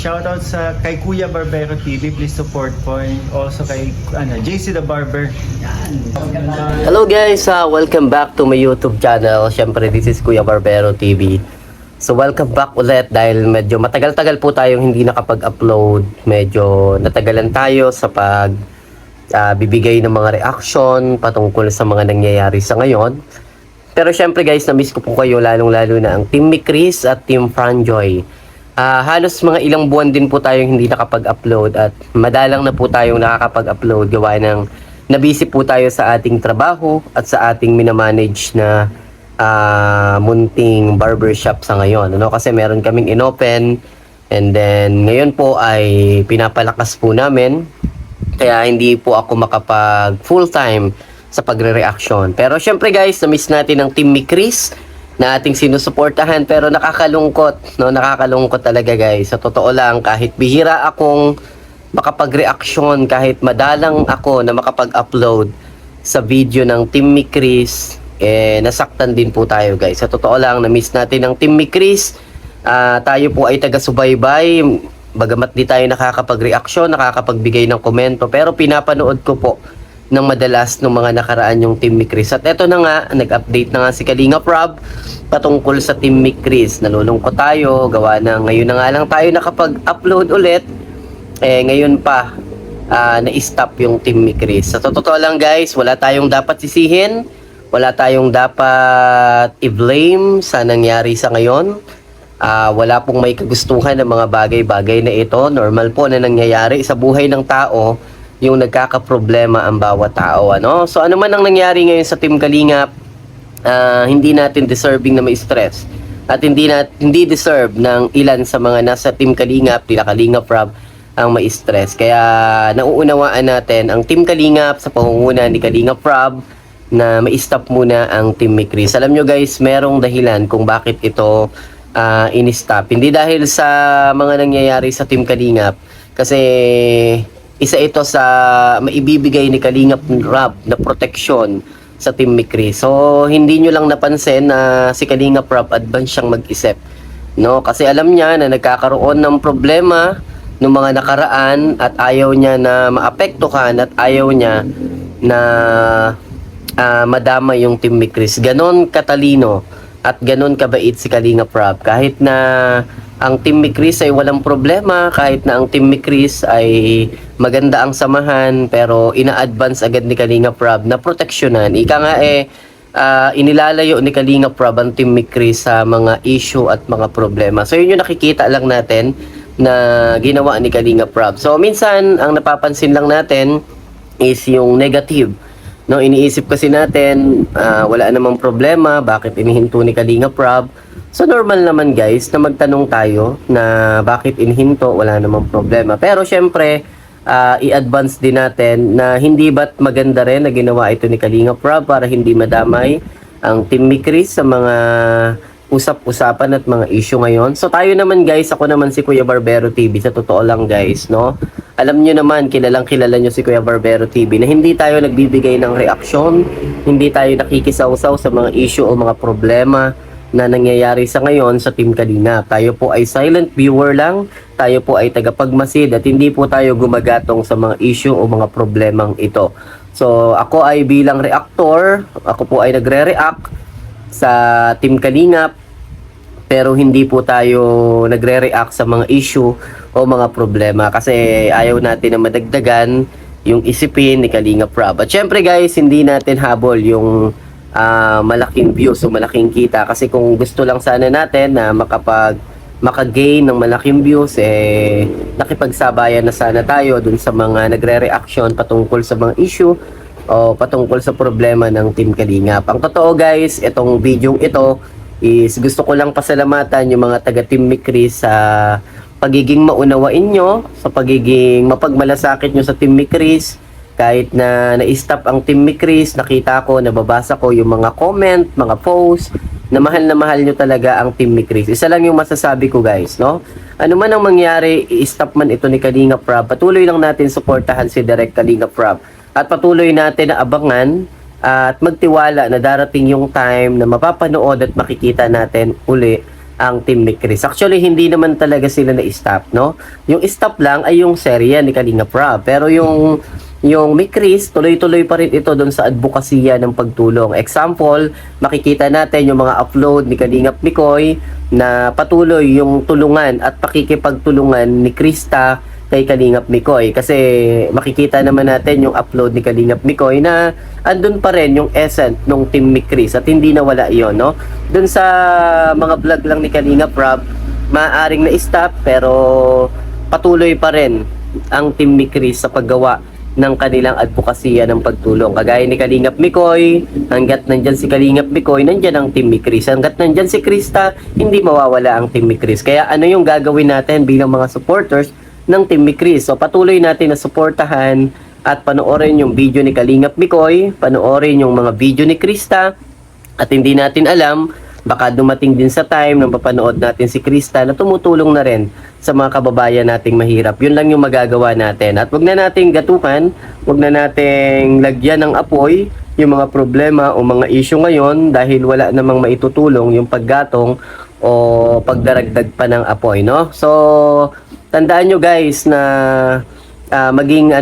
Shoutout sa kay Kuya Barbero TV, please support po, and also kay JC the Barber. Hello guys, welcome back to my YouTube channel. Siyempre, this is Kuya Barbero TV. So welcome back ulit dahil medyo matagal-tagal po tayong hindi nakapag-upload. Medyo natagalan tayo sa bibigay ng mga reaction patungkol sa mga nangyayari sa ngayon. Pero syempre guys, na-miss ko po kayo lalong-lalo na ang Team Mikris at Team Franjoy. Halos mga ilang buwan din po tayong hindi nakapag-upload at madalang na po tayong nakakapag-upload gawa ng nabisi po tayo sa ating trabaho at sa ating minamanage na munting barbershop sa ngayon. Kasi meron kaming inopen and then ngayon po ay pinapalakas po namin kaya hindi po ako makapag full time sa pagre-reaction. Pero syempre guys, na-miss natin ang Team Mikris na ating sinusuportahan, pero nakakalungkot, nakakalungkot talaga guys. Sa totoo lang, kahit bihira akong makapag-reaction, kahit madalang ako na makapag-upload sa video ng Team Mikris, nasaktan din po tayo guys. Sa totoo lang, na-miss natin ang Team Mikris. Tayo po ay taga-subaybay, bagamat di tayo nakakapag-reaction, nakakapagbigay ng komento, pero pinapanood ko po ng madalas ng mga nakaraan yung Team Mikris. At eto na nga, nag-update na nga si Kalingap Rob patungkol sa Team Mikris. Nalulungkot tayo, gawa na ngayon na nga lang tayo nakapag-upload ulit. Ngayon pa, na-stop yung Team Mikris. Sa totoo lang guys, wala tayong dapat sisihin, wala tayong dapat i-blame sa nangyari sa ngayon. Wala pong may kagustuhan ng mga bagay-bagay na ito. Normal po na nangyayari sa buhay ng tao yung nagkakaproblema ang bawat tao. So ano man ang nangyari ngayon sa Team Kalingap, hindi natin deserving na may stress. At hindi deserve ng ilan sa mga nasa Team Kalingap, tila Kalingap Rob, ang may stress. Kaya nauunawaan natin ang Team Kalingap sa pangunguna ni Kalingap Rob na ma-stop muna ang Team Mikris. Alam nyo guys, merong dahilan kung bakit ito in-stop. Hindi dahil sa mga nangyayari sa Team Kalingap, kasi isa ito sa maibibigay ni Kalingap Rob na proteksyon sa Team Mikris. So hindi nyo lang napansin na si Kalingap Rob advance siyang mag-isip, kasi alam niya na nagkakaroon ng problema ng mga nakaraan at ayaw niya na maapektuhan at ayaw niya na madama yung Team Mikris. Ganon katalino at ganon kabait si Kalingap Rob. Kahit na ang Team Mikris ay walang problema, kahit na ang Team Mikris ay maganda ang samahan, pero ina-advance agad ni Kalingap Rob na proteksyonan. Ika nga inilalayo ni Kalingap Rob ang Team Mikris sa mga issue at mga problema. So yun yung nakikita lang natin na ginawa ni Kalingap Rob. So minsan ang napapansin lang natin is yung negative. Iniisip kasi natin wala namang problema, bakit inihinto ni Kalingap Rob? So normal naman guys na magtanong tayo na bakit inihinto, wala namang problema. Pero syempre, i-advance din natin na hindi ba't maganda rin na ginawa ito ni Kalingap Rob para hindi madamay ang Team Mikris sa mga usap-usapan at mga issue ngayon. So tayo naman guys, ako naman si Kuya Barbero TV, sa totoo lang guys, alam nyo naman, kilala nyo si Kuya Barbero TV na hindi tayo nagbibigay ng reaksyon, hindi tayo nakikisaw-saw sa mga issue o mga problema na nangyayari sa ngayon sa Team Kalingap. Tayo po ay silent viewer lang, tayo po ay tagapagmasid at hindi po tayo gumagatong sa mga issue o mga problemang ito. So ako ay bilang reactor, ako po ay nagre-react sa Team Kalingap, pero hindi po tayo nagre-react sa mga issue o mga problema kasi ayaw natin na madagdagan yung isipin ni Kalingap Rob. At syempre guys, hindi natin habol yung malaking views o malaking kita, kasi kung gusto lang sana natin na maka-gain ng malaking views, nakipagsabayan na sana tayo dun sa mga nagre-reaction patungkol sa mga issue o patungkol sa problema ng Team Kalingap. Ang totoo guys, itong video ito is gusto ko lang pasalamatan yung mga taga Team Mikris sa pagiging maunawain nyo, sa pagiging mapagmalasakit nyo sa Team Mikris. Kahit na na-stop ang Team Mikris, nakita ko, nababasa ko yung mga comment, mga post, na mahal nyo talaga ang Team Mikris. Isa lang yung masasabi ko guys, ano man ang mangyari, i-stop man ito ni Kalingap Rob, patuloy lang natin suportahan si Direk Kalingap Rob. At patuloy natin na abangan at magtiwala na darating yung time na mapapanood at makikita natin uli ang Team Mick Chris. Actually, hindi naman talaga sila na-stop, no? Yung stop lang ay yung serya ni Kalinga Prab. Pero yung Mick Chris, tuloy-tuloy pa rin ito doon sa advokasya ng pagtulong. Example, makikita natin yung mga upload ni Kalingap Mikoy na patuloy yung tulungan at pakikipagtulungan ni Krista kay Kalingap Mikoy. Kasi makikita naman natin yung upload ni Kalingap Mikoy na andun pa rin yung essence ng Team Mick Chris at hindi nawala yon, no? Dun sa mga vlog lang ni Kalingap Rob, maaaring na-stop pero patuloy pa rin ang Team Mick Chris sa paggawa ng kanilang advokasya ng pagtulong. Kagaya ni Kalingap Mikoy, hanggat nandyan si Kalingap Mikoy, nandyan ang Team Mick Chris. Hanggat nandyan si Krista, hindi mawawala ang Team Mick Chris. Kaya ano yung gagawin natin bilang mga supporters ng Team Mick Chris? So patuloy natin na suportahan at panoorin yung video ni Kalingap Mikoy, panoorin yung mga video ni Krista, at hindi natin alam, baka dumating din sa time na mapanood natin si Krista na tumutulong na rin sa mga kababayan nating mahirap. Yun lang yung magagawa natin. At wag na nating gatukan, wag na nating lagyan ng apoy yung mga problema o mga issue ngayon dahil wala namang maitutulong yung paggatong o pagdaragdag pa ng apoy, no? So, tandaan nyo guys na maging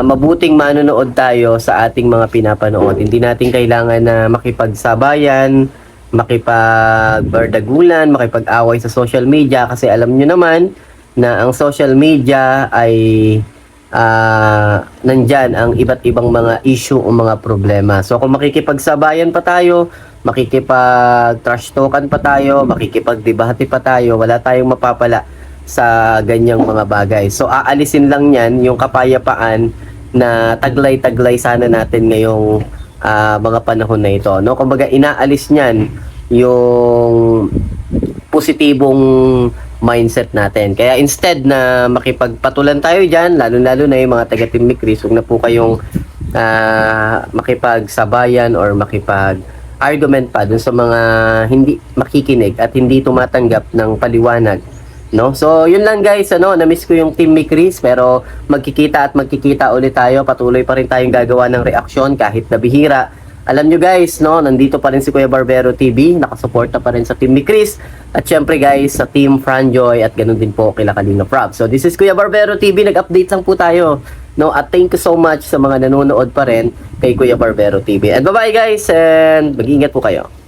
mabuting manonood tayo sa ating mga pinapanood. Hindi natin kailangan na makipagsabayan, makipagbardagulan, makipag-away sa social media kasi alam nyo naman na ang social media ay nandyan ang iba't ibang mga issue o mga problema. So kung makikipagsabayan pa tayo, makikipag-trash talkan pa tayo, makikipagdebate pa tayo, wala tayong mapapala sa ganyang mga bagay. So aalisin lang yan yung kapayapaan na taglay-taglay sana natin ngayong mga panahon na ito, no? Kumbaga inaalis niyan yung positibong mindset natin. Kaya instead na makipagpatulan tayo diyan, lalo-lalo na yung mga taga Team Mick Chris, huwag na po kayong makipagsabayan or makipag-argument pa dun sa mga hindi makikinig at hindi tumatanggap ng paliwanag, no? So, yun lang guys, na-miss ko yung Team Mick Chris, pero magkikita ulit tayo. Patuloy pa rin tayong gagawa ng reaksyon kahit na bihira. Alam nyo guys, no, nandito pa rin si Kuya Barbero TV, nakasuporta pa rin sa Team Mick Chris, at syempre guys, sa Team Franjoy, at ganun din po kila Kalinga Prab. So, this is Kuya Barbero TV, nag-update lang po tayo, no, at thank you so much sa mga nanonood pa rin kay Kuya Barbero TV. And bye-bye guys, and mag-ingat po kayo.